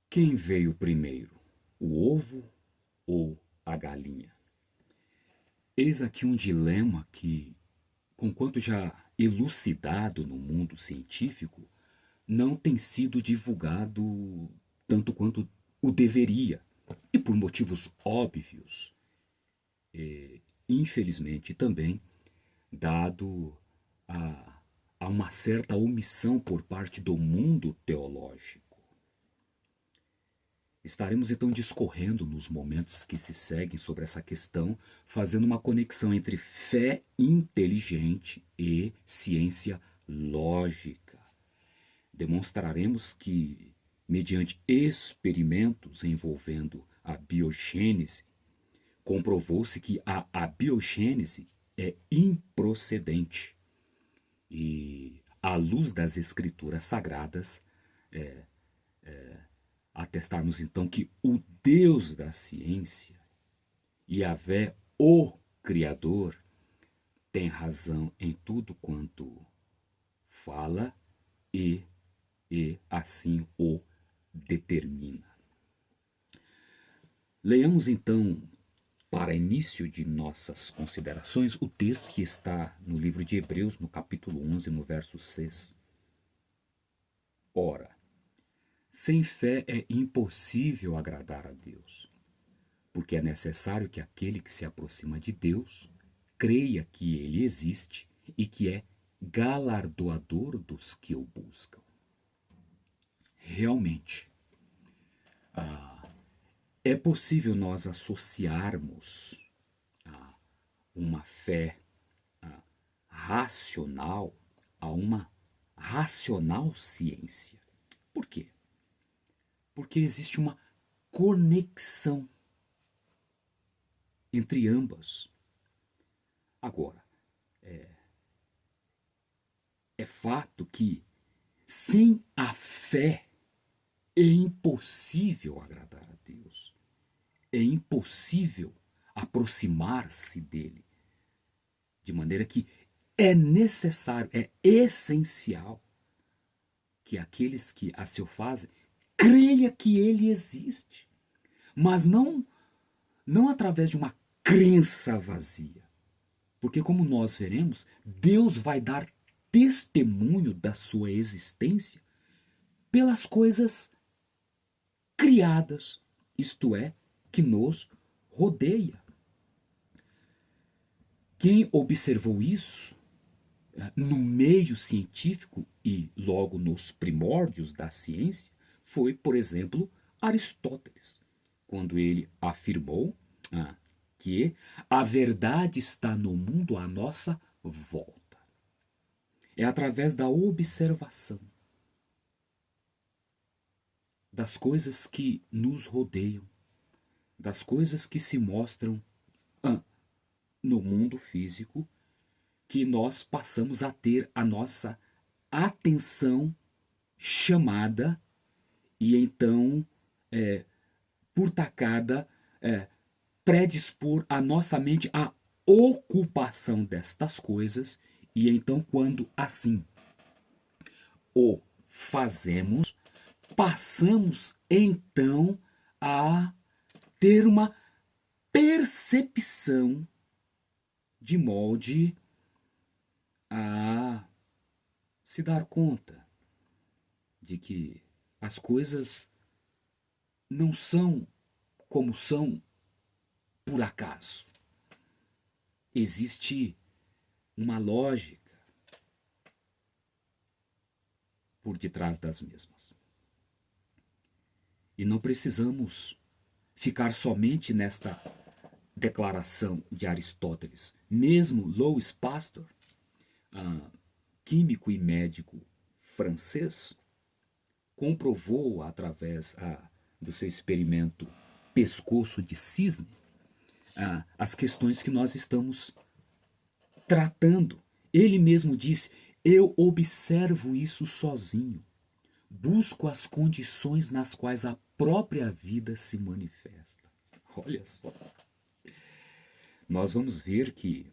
Quem veio primeiro, o ovo ou a galinha? Eis aqui um dilema que, conquanto já elucidado no mundo científico, não tem sido divulgado tanto quanto o deveria. E por motivos óbvios, infelizmente também, dado a, a uma certa omissão por parte do mundo teológico. Estaremos então discorrendo nos momentos que se seguem sobre essa questão, fazendo uma conexão entre fé inteligente e ciência lógica. Demonstraremos que, mediante experimentos envolvendo a biogênese, comprovou-se que a biogênese é improcedente. E, à luz das escrituras sagradas, atestarmos então que o Deus da ciência, Yahvé, o Criador, tem razão em tudo quanto fala e, e assim o determina. Leiamos então, para início de nossas considerações, o texto que está no livro de Hebreus, no capítulo 11, no verso 6. Ora, sem fé é impossível agradar a Deus, porque é necessário que aquele que se aproxima de Deus creia que ele existe e que é galardoador dos que o buscam. Realmente, é possível nós associarmos uma fé racional a uma racional ciência. Por quê? Porque existe uma conexão entre ambas. Agora, é fato que sem a fé é impossível agradar a Deus. É impossível aproximar-se dele. De maneira que é necessário, é essencial que aqueles que assim o fazem creia que ele existe. Mas não através de uma crença vazia. Porque, como nós veremos, Deus vai dar testemunho da sua existência pelas coisas criadas, isto é, que nos rodeia. Quem observou isso no meio científico e logo nos primórdios da ciência foi, por exemplo, Aristóteles, quando ele afirmou que a verdade está no mundo à nossa volta. É através da observação das coisas que nos rodeiam, das coisas que se mostram no mundo físico, que nós passamos a ter a nossa atenção chamada e então, por tacada, predispor a nossa mente à ocupação destas coisas e então, quando assim o fazemos, passamos então a ter uma percepção de molde a se dar conta de que as coisas não são como são por acaso. Existe uma lógica por detrás das mesmas. E não precisamos ficar somente nesta declaração de Aristóteles. Mesmo Louis Pasteur, químico e médico francês, comprovou através do seu experimento pescoço de cisne as questões que nós estamos tratando. Ele mesmo disse: eu observo isso sozinho. Busco as condições nas quais a própria vida se manifesta. Olha só. Nós vamos ver que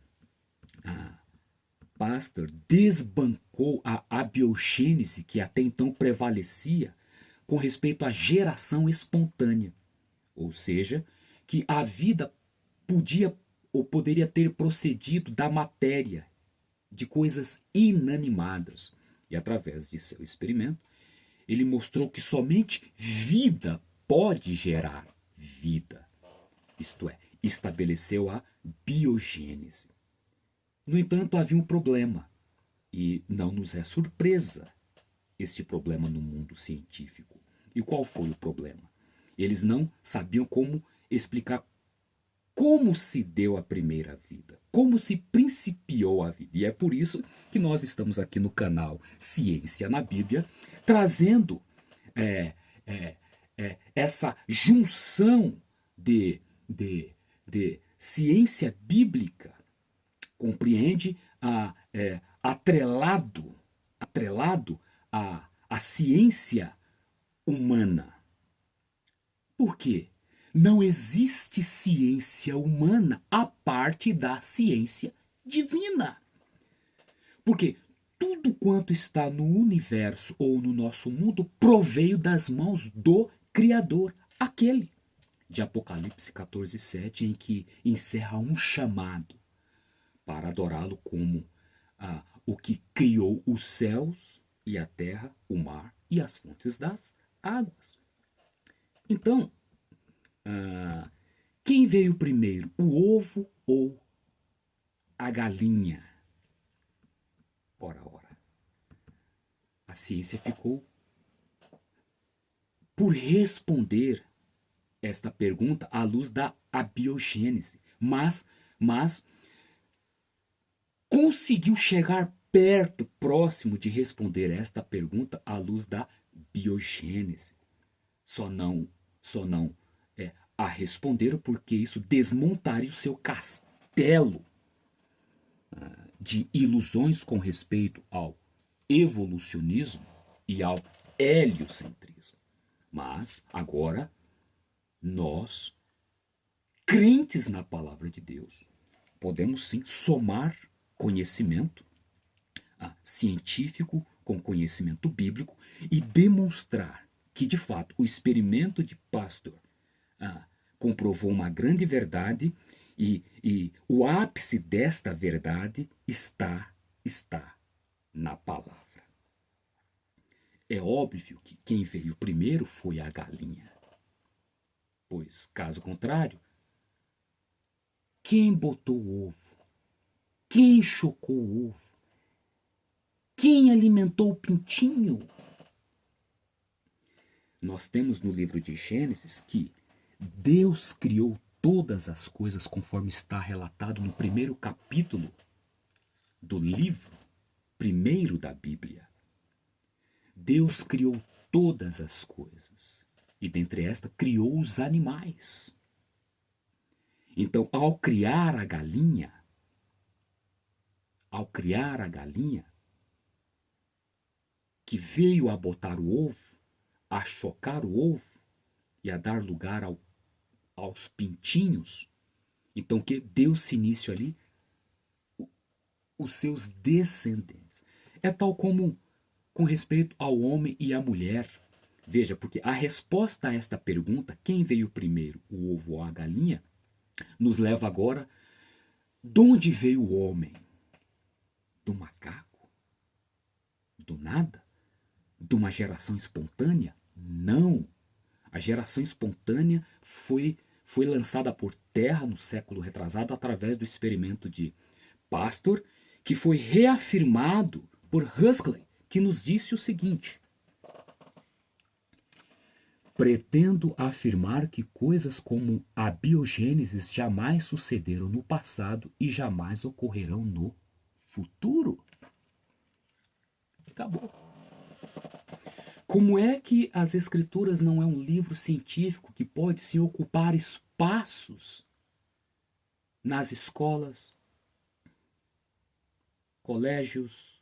Pasteur desbancou a abiogênese que até então prevalecia, com respeito à geração espontânea, ou seja, que a vida podia ou poderia ter procedido da matéria, de coisas inanimadas. E através de seu experimento, ele mostrou que somente vida pode gerar vida. Isto é, estabeleceu a biogênese. No entanto, havia um problema, e não nos é surpresa este problema no mundo científico. E qual foi o problema? Eles não sabiam como explicar como se deu a primeira vida, como se principiou a vida. E é por isso que nós estamos aqui no canal Ciência na Bíblia, trazendo essa junção de ciência bíblica, compreende, atrelado à ciência humana. Por quê? Não existe ciência humana à parte da ciência divina. Porque tudo quanto está no universo ou no nosso mundo proveio das mãos do Criador, aquele de Apocalipse 14:7, em que encerra um chamado para adorá-lo como o que criou os céus e a terra, o mar e as fontes das águas. Então, quem veio primeiro, o ovo ou a galinha? Ora, a ciência ficou por responder esta pergunta à luz da abiogênese, mas conseguiu chegar perto, próximo de responder esta pergunta à luz da biogênese. Só não a responderam porque isso desmontaria o seu castelo de ilusões com respeito ao evolucionismo e ao heliocentrismo. Mas agora nós, crentes na palavra de Deus, podemos sim somar conhecimento científico com conhecimento bíblico e demonstrar que, de fato, o experimento de Pasteur comprovou uma grande verdade e o ápice desta verdade está na palavra. É óbvio que quem veio primeiro foi a galinha, pois, caso contrário, quem botou o ovo? Quem chocou o ovo? Quem alimentou o pintinho? Nós temos no livro de Gênesis que Deus criou todas as coisas conforme está relatado no primeiro capítulo do livro primeiro da Bíblia. Deus criou todas as coisas e dentre estas criou os animais. Então, ao criar a galinha, que veio a botar o ovo, a chocar o ovo e a dar lugar aos pintinhos, então que deu-se início ali os seus descendentes. É tal como com respeito ao homem e à mulher. Veja, porque a resposta a esta pergunta, quem veio primeiro, o ovo ou a galinha, nos leva agora, de onde veio o homem? Do macaco? Do nada? De uma geração espontânea? Não. A geração espontânea foi lançada por terra no século retrasado através do experimento de Pasteur, que foi reafirmado por Huxley, que nos disse o seguinte: pretendo afirmar que coisas como a biogênese jamais sucederam no passado e jamais ocorrerão no futuro. Acabou. Como é que as Escrituras não é um livro científico que pode sim ocupar espaços nas escolas, colégios,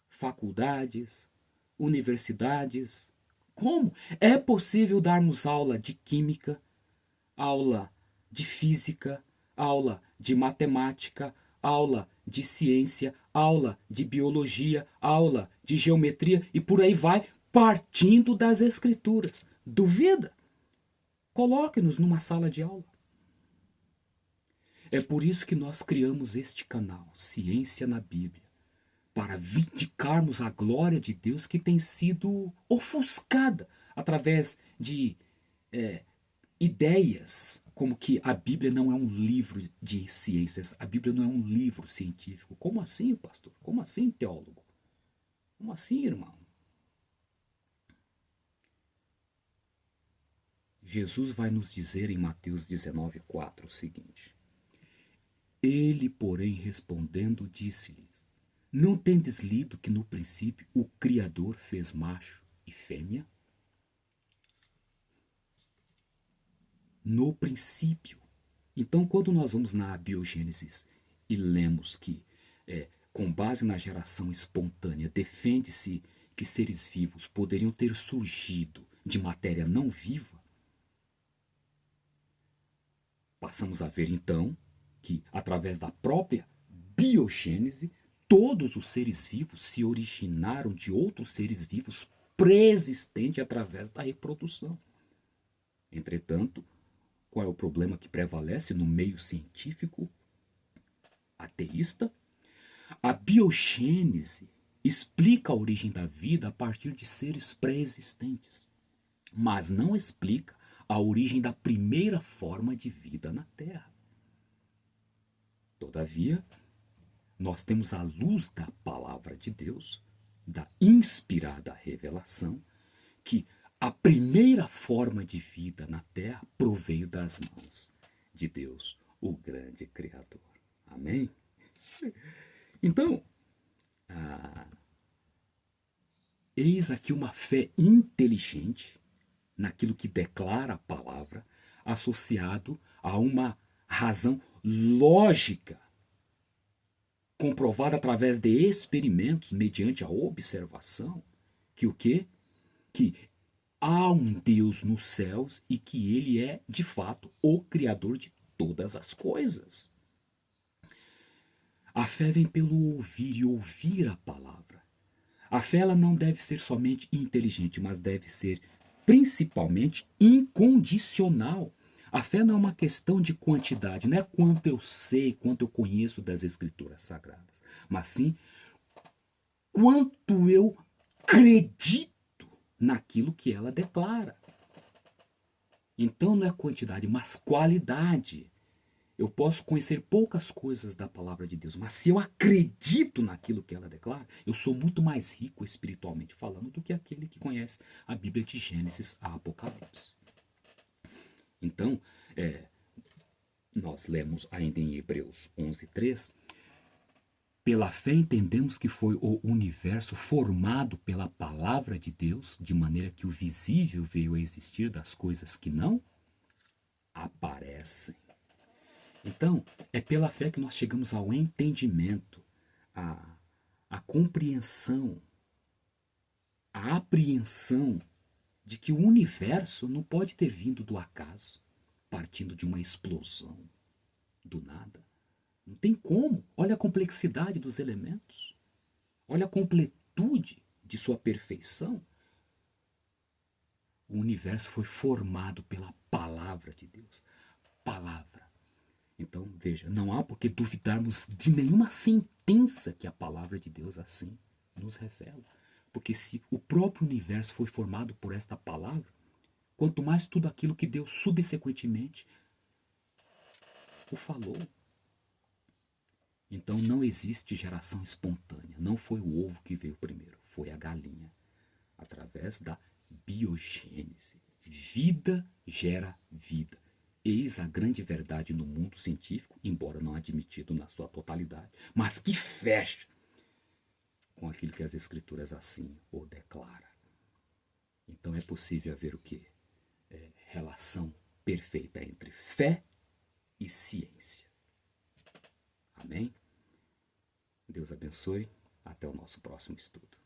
faculdades, universidades? Como? É possível darmos aula de química, aula de física, aula de matemática, aula de ciência, aula de biologia, aula de geometria e por aí vai, partindo das Escrituras. Duvida? Coloque-nos numa sala de aula. É por isso que nós criamos este canal, Ciência na Bíblia, para vindicarmos a glória de Deus que tem sido ofuscada através de ideias como que a Bíblia não é um livro de ciências, a Bíblia não é um livro científico. Como assim, pastor? Como assim, teólogo? Como assim, irmão? Jesus vai nos dizer em Mateus 19:4 o seguinte: Ele, porém, respondendo, disse-lhes: Não tendes lido que no princípio o Criador fez macho e fêmea? No princípio. Então, quando nós vamos na biogênese e lemos que, com base na geração espontânea, defende-se que seres vivos poderiam ter surgido de matéria não viva, passamos a ver então que, através da própria biogênese, todos os seres vivos se originaram de outros seres vivos pré-existentes através da reprodução. Entretanto, qual é o problema que prevalece no meio científico ateísta? A biogênese explica a origem da vida a partir de seres pré-existentes, mas não explica a origem da primeira forma de vida na Terra. Todavia, nós temos a luz da palavra de Deus, da inspirada revelação, que a primeira forma de vida na Terra proveio das mãos de Deus, o grande Criador. Amém? Então, eis aqui uma fé inteligente naquilo que declara a palavra, associado a uma razão lógica, comprovada através de experimentos, mediante a observação, que o quê? Que há um Deus nos céus e que ele é, de fato, o Criador de todas as coisas. A fé vem pelo ouvir e ouvir a palavra. A fé ela não deve ser somente inteligente, mas deve ser principalmente incondicional. A fé não é uma questão de quantidade, não é quanto eu sei, quanto eu conheço das Escrituras Sagradas, mas sim quanto eu acredito naquilo que ela declara. Então não é quantidade, mas qualidade. Eu posso conhecer poucas coisas da palavra de Deus, mas se eu acredito naquilo que ela declara, eu sou muito mais rico espiritualmente falando do que aquele que conhece a Bíblia de Gênesis a Apocalipse. Então, nós lemos ainda em Hebreus 11:3, pela fé entendemos que foi o universo formado pela palavra de Deus, de maneira que o visível veio a existir das coisas que não aparecem. Então, é pela fé que nós chegamos ao entendimento, à compreensão, à apreensão de que o universo não pode ter vindo do acaso, partindo de uma explosão do nada. Não tem como. Olha a complexidade dos elementos. Olha a completude de sua perfeição. O universo foi formado pela palavra de Deus. Palavra. Então, veja, não há por que duvidarmos de nenhuma sentença que a palavra de Deus assim nos revela. Porque se o próprio universo foi formado por esta palavra, quanto mais tudo aquilo que Deus subsequentemente o falou. Então não existe geração espontânea. Não foi o ovo que veio primeiro, foi a galinha. Através da biogênese. Vida gera vida. Eis a grande verdade no mundo científico, embora não admitido na sua totalidade, mas que fecha com aquilo que as Escrituras assim o declaram. Então é possível haver o quê? Relação perfeita entre fé e ciência. Amém? Deus abençoe. Até o nosso próximo estudo.